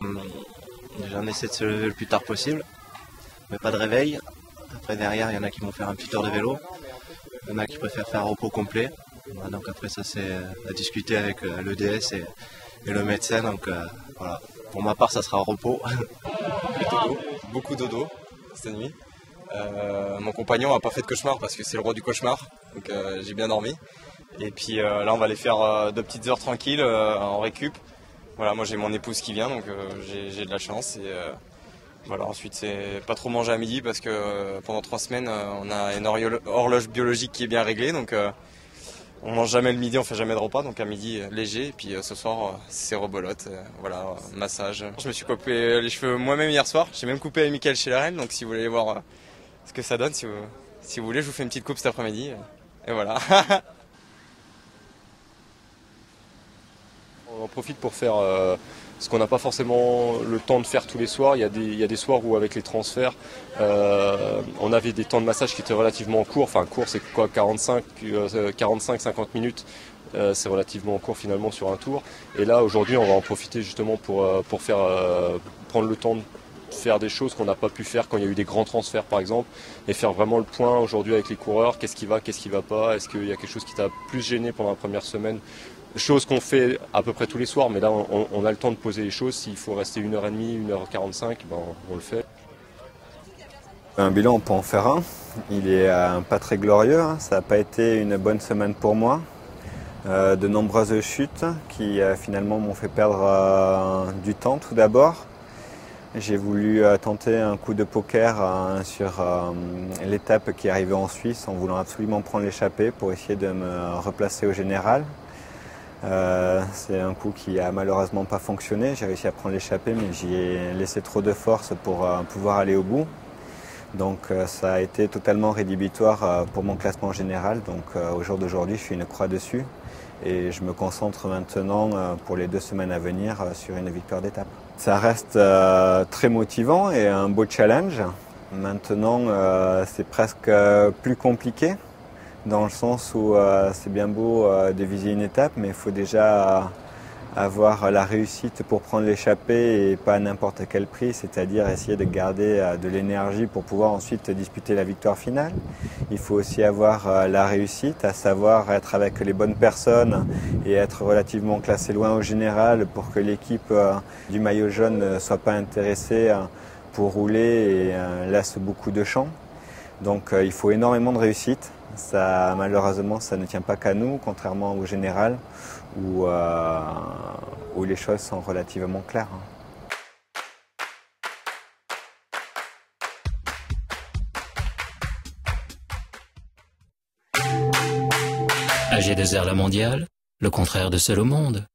Déjà, on essaie de se lever le plus tard possible, mais pas de réveil. Après, derrière, il y en a qui vont faire un petit tour de vélo. Il y en a qui préfèrent faire un repos complet. Voilà, donc après, ça, c'est à discuter avec l'EDS et le médecin. Donc voilà, pour ma part, ça sera un repos. Dodo, beaucoup dodo cette nuit. Mon compagnon n'a pas fait de cauchemar parce que c'est le roi du cauchemar, donc j'ai bien dormi. Et puis là, on va aller faire 2 petites heures tranquilles en récup. Voilà, moi j'ai mon épouse qui vient, donc j'ai de la chance. Et voilà, ensuite c'est pas trop manger à midi parce que pendant 3 semaines, on a une horloge biologique qui est bien réglée, donc on mange jamais le midi, on fait jamais de repas, donc à midi léger. Et puis ce soir, c'est rebelote, voilà, massage. Je me suis coupé les cheveux moi-même hier soir. J'ai même coupé avec Mickaël chez la reine, donc si vous voulez voir ce que ça donne, si vous voulez, je vous fais une petite coupe cet après-midi. Et voilà. On en profite pour faire ce qu'on n'a pas forcément le temps de faire tous les soirs. Il y a des soirs où avec les transferts, on avait des temps de massage qui étaient relativement courts. Enfin court, c'est quoi, 45-50 minutes. C'est relativement court finalement sur un tour. Et là aujourd'hui on va en profiter justement pour faire prendre le temps de faire des choses qu'on n'a pas pu faire quand il y a eu des grands transferts par exemple, et faire vraiment le point aujourd'hui avec les coureurs, qu'est-ce qui va pas, est-ce qu'il y a quelque chose qui t'a plus gêné pendant la première semaine. Chose qu'on fait à peu près tous les soirs, mais là on a le temps de poser les choses. S'il faut rester 1h30, 1h45, ben, on le fait. Un bilan, on peut en faire un. Il est pas très glorieux, hein. Ça n'a pas été une bonne semaine pour moi. De nombreuses chutes qui finalement m'ont fait perdre du temps tout d'abord. J'ai voulu tenter un coup de poker sur l'étape qui arrivait en Suisse en voulant absolument prendre l'échappée pour essayer de me replacer au général. C'est un coup qui a malheureusement pas fonctionné. J'ai réussi à prendre l'échappée, mais j'y ai laissé trop de force pour pouvoir aller au bout. Donc ça a été totalement rédhibitoire pour mon classement général. Donc au jour d'aujourd'hui, je fais une croix dessus et je me concentre maintenant pour les 2 semaines à venir sur une victoire d'étape. Ça reste très motivant et un beau challenge. Maintenant, c'est presque plus compliqué, dans le sens où c'est bien beau de viser une étape, mais il faut déjà avoir la réussite pour prendre l'échappée et pas à n'importe quel prix, c'est-à-dire essayer de garder de l'énergie pour pouvoir ensuite disputer la victoire finale. Il faut aussi avoir la réussite, à savoir être avec les bonnes personnes et être relativement classé loin au général pour que l'équipe du maillot jaune ne soit pas intéressée pour rouler et laisse beaucoup de champ. Donc il faut énormément de réussite. Ça, malheureusement, ça ne tient pas qu'à nous, contrairement au général, où les choses sont relativement claires. AG2R La Mondiale, le contraire de seul au monde.